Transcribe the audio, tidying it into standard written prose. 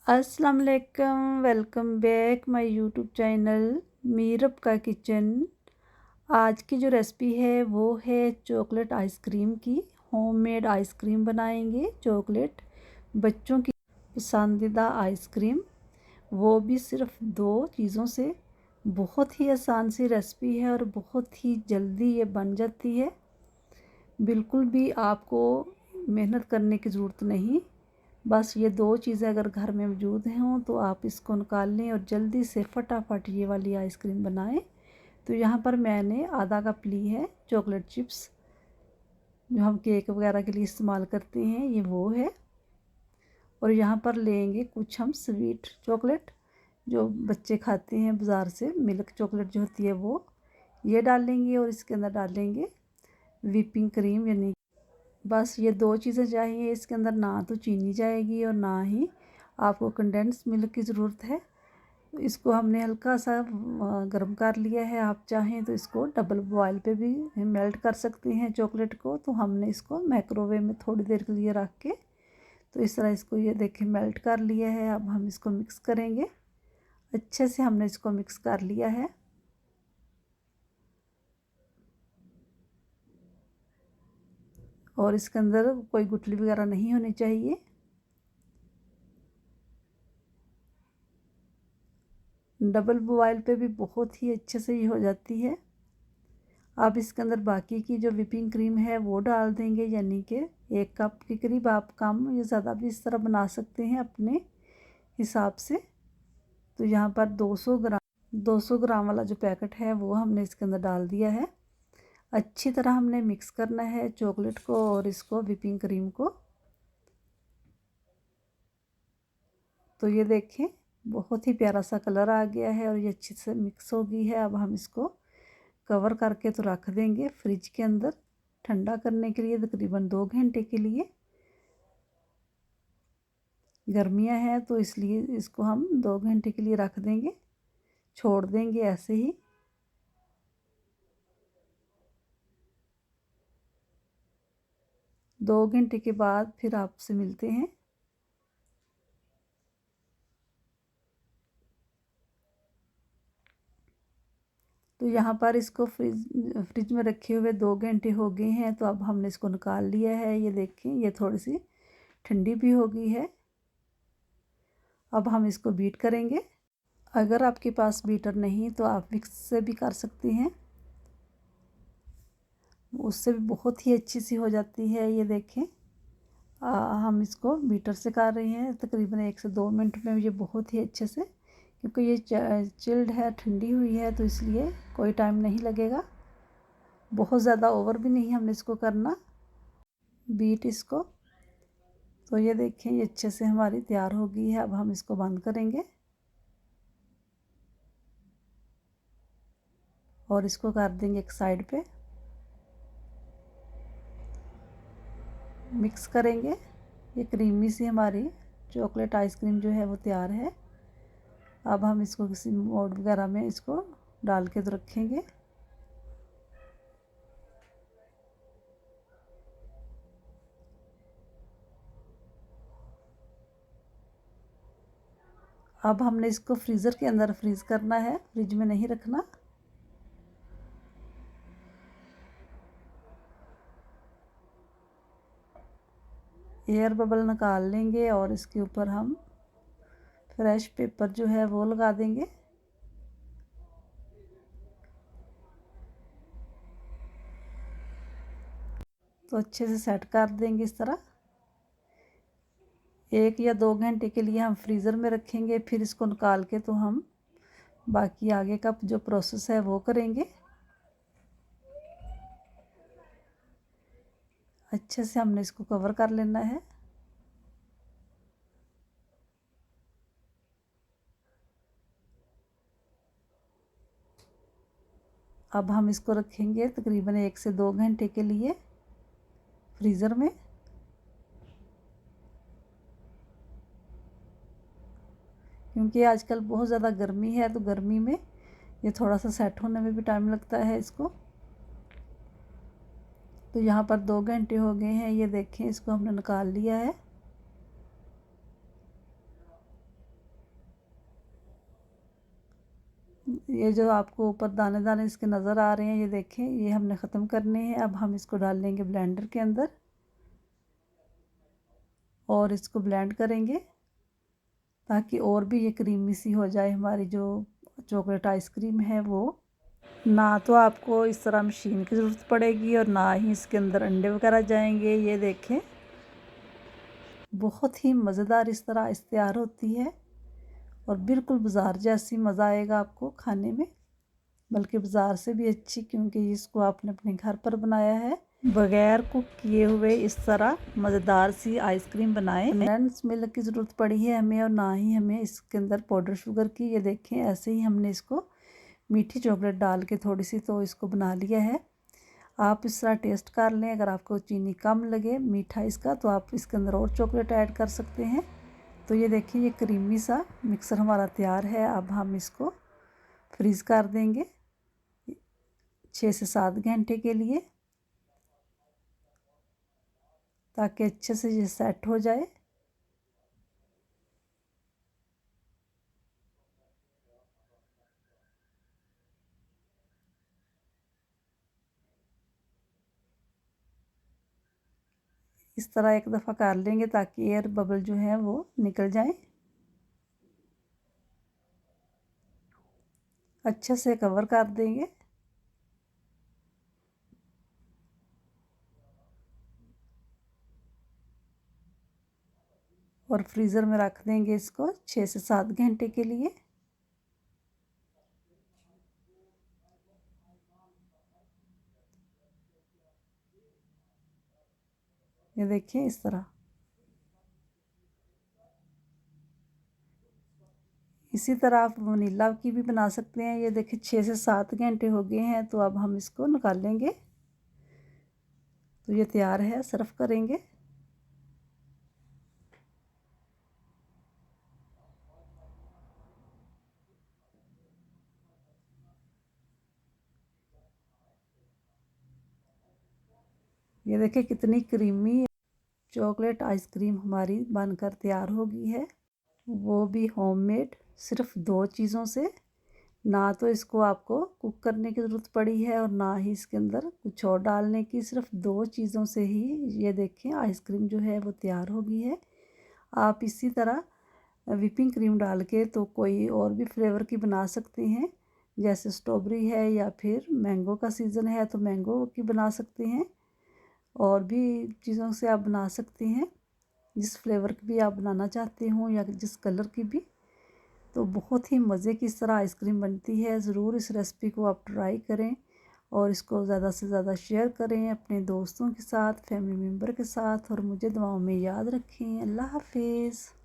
अस्सलाम वालेकुम, welcome back my YouTube channel Meerab का किचन। आज की जो रेसिपी है वो है चॉकलेट आइसक्रीम की। होममेड आइसक्रीम बनाएंगे, चॉकलेट बच्चों की पसंदीदा आइसक्रीम, वो भी सिर्फ 2 चीज़ों से। बहुत ही आसान सी रेसिपी है और बहुत ही जल्दी ये बन जाती है। बिल्कुल भी आपको मेहनत करने की ज़रूरत नहीं। बस ये 2 चीज़ें अगर घर में मौजूद हों तो आप इसको निकाल लें और जल्दी से फटाफट ये वाली आइसक्रीम बनाएं। तो यहाँ पर मैंने आधा कप ली है चॉकलेट चिप्स, जो हम केक वगैरह के लिए इस्तेमाल करते हैं, ये वो है। और यहाँ पर लेंगे कुछ हम स्वीट चॉकलेट, जो बच्चे खाते हैं बाज़ार से, मिल्क चॉकलेट जो होती है वो, ये डालेंगे। और इसके अंदर डालेंगे व्हिपिंग क्रीम, यानी बस ये 2 चीज़ें चाहिए इसके अंदर। ना तो चीनी जाएगी और ना ही आपको कंडेंस मिल्क की ज़रूरत है। इसको हमने हल्का सा गर्म कर लिया है। आप चाहें तो इसको डबल बॉयल पे भी मेल्ट कर सकते हैं चॉकलेट को। तो हमने इसको माइक्रोवेव में थोड़ी देर के लिए रख के, तो इस तरह इसको ये देखें मेल्ट कर लिया है। अब हम इसको मिक्स करेंगे। अच्छे से हमने इसको मिक्स कर लिया है। और इसके अंदर कोई गुठली वगैरह नहीं होनी चाहिए। डबल बॉयल पे भी बहुत ही अच्छे से ये हो जाती है। अब इसके अंदर बाकी की जो व्हिपिंग क्रीम है वो डाल देंगे, यानी कि 1 कप के करीब। आप कम या ज़्यादा भी इस तरह बना सकते हैं अपने हिसाब से। तो यहाँ पर 200 ग्राम वाला जो पैकेट है वो हमने इसके अंदर डाल दिया है। अच्छी तरह हमने मिक्स करना है चॉकलेट को और इसको व्हिपिंग क्रीम को। तो ये देखें बहुत ही प्यारा सा कलर आ गया है और ये अच्छे से मिक्स हो गई है। अब हम इसको कवर करके तो रख देंगे फ्रिज के अंदर ठंडा करने के लिए, तकरीबन 2 घंटे के लिए। गर्मियाँ हैं तो इसलिए इसको हम 2 घंटे के लिए रख देंगे, छोड़ देंगे ऐसे ही। दो घंटे के बाद फिर आपसे मिलते हैं। तो यहाँ पर इसको फ्रिज में रखे हुए 2 घंटे हो गए हैं। तो अब हमने इसको निकाल लिया है। ये देखें ये थोड़ी सी ठंडी भी हो गई है। अब हम इसको बीट करेंगे। अगर आपके पास बीटर नहीं तो आप विक्स से भी कर सकते हैं, उससे भी बहुत ही अच्छी सी हो जाती है। ये देखें हम इसको बीटर से कर रहे हैं। तकरीबन 1 से 2 मिनट में ये बहुत ही अच्छे से, क्योंकि ये चिल्ड है, ठंडी हुई है, तो इसलिए कोई टाइम नहीं लगेगा। बहुत ज़्यादा ओवर भी नहीं हमने इसको करना बीट इसको। तो ये देखें ये अच्छे से हमारी तैयार हो गई है। अब हम इसको बंद करेंगे और इसको कर देंगे एक साइड पे। मिक्स करेंगे। ये क्रीमी सी हमारी चॉकलेट आइसक्रीम जो है वो तैयार है। अब हम इसको किसी मोल्ड वगैरह में इसको डाल के तो रखेंगे। अब हमने इसको फ्रीज़र के अंदर फ्रीज़ करना है, फ्रिज में नहीं रखना। एयर बबल निकाल लेंगे और इसके ऊपर हम फ्रेश पेपर जो है वो लगा देंगे। तो अच्छे से सेट कर देंगे इस तरह। 1 या 2 घंटे के लिए हम फ्रीज़र में रखेंगे। फिर इसको निकाल के तो हम बाकी आगे का जो प्रोसेस है वो करेंगे। अच्छे से हमने इसको कवर कर लेना है। अब हम इसको रखेंगे तकरीबन 1 से 2 घंटे के लिए फ्रीज़र में। क्योंकि आजकल बहुत ज़्यादा गर्मी है, तो गर्मी में ये थोड़ा सा सेट होने में भी टाइम लगता है इसको। तो यहाँ पर 2 घंटे हो गए हैं। ये देखें इसको हमने निकाल लिया है। ये जो आपको ऊपर दाने दाने इसके नज़र आ रहे हैं, ये देखें, ये हमने ख़त्म करने हैं। अब हम इसको डाल लेंगे ब्लेंडर के अंदर और इसको ब्लेंड करेंगे ताकि और भी ये क्रीमी सी हो जाए हमारी जो चॉकलेट आइसक्रीम है वो। ना तो आपको इस तरह मशीन की ज़रूरत पड़ेगी और ना ही इसके अंदर अंडे वगैरह जाएंगे। ये देखें, बहुत ही मज़ेदार इस तरह आइस तैयार होती है और बिल्कुल बाज़ार जैसी मज़ा आएगा आपको खाने में, बल्कि बाज़ार से भी अच्छी, क्योंकि इसको आपने अपने घर पर बनाया है। बगैर कुक किए हुए इस तरह मज़ेदार सी आइसक्रीम बनाएं। कंडेंस मिल्क की ज़रूरत पड़ी है हमें और ना ही हमें इसके अंदर पाउडर शुगर की। ये देखें, ऐसे ही हमने इसको मीठी चॉकलेट डाल के थोड़ी सी तो इसको बना लिया है। आप इस तरह टेस्ट कर लें, अगर आपको चीनी कम लगे मीठा इसका तो आप इसके अंदर और चॉकलेट ऐड कर सकते हैं। तो ये देखिए, ये क्रीमी सा मिक्सर हमारा तैयार है। अब हम इसको फ्रीज़ कर देंगे 6 से 7 घंटे के लिए, ताकि अच्छे से ये सेट हो जाए। इस तरह एक दफ़ा कर लेंगे ताकि एयर बबल जो है वो निकल जाए। अच्छे से कवर कर देंगे और फ्रीज़र में रख देंगे इसको 6 से 7 घंटे के लिए। ये देखिए, इस तरह। इसी तरह आप वनीला की भी बना सकते हैं। ये देखिए, 6 से 7 घंटे हो गए हैं, तो अब हम इसको निकाल लेंगे। तो ये तैयार है, सर्व करेंगे। ये देखिए, कितनी क्रीमी चॉकलेट आइसक्रीम हमारी बनकर तैयार हो गई है, वो भी होममेड, सिर्फ 2 चीज़ों से। ना तो इसको आपको कुक करने की ज़रूरत पड़ी है और ना ही इसके अंदर कुछ और डालने की, सिर्फ 2 चीज़ों से ही ये देखें आइसक्रीम जो है वो तैयार हो गई है। आप इसी तरह व्हिपिंग क्रीम डाल के तो कोई और भी फ्लेवर की बना सकते हैं, जैसे स्ट्रॉबेरी है या फिर मैंगो का सीज़न है तो मैंगो की बना सकते हैं। और भी चीज़ों से आप बना सकते हैं, जिस फ्लेवर की भी आप बनाना चाहते हो या जिस कलर की भी। तो बहुत ही मज़े की इस तरह आइसक्रीम बनती है। ज़रूर इस रेसिपी को आप ट्राई करें और इसको ज़्यादा से ज़्यादा शेयर करें अपने दोस्तों के साथ, फैमिली मेम्बर के साथ, और मुझे दुआओं में याद रखें। अल्लाह हाफिज़।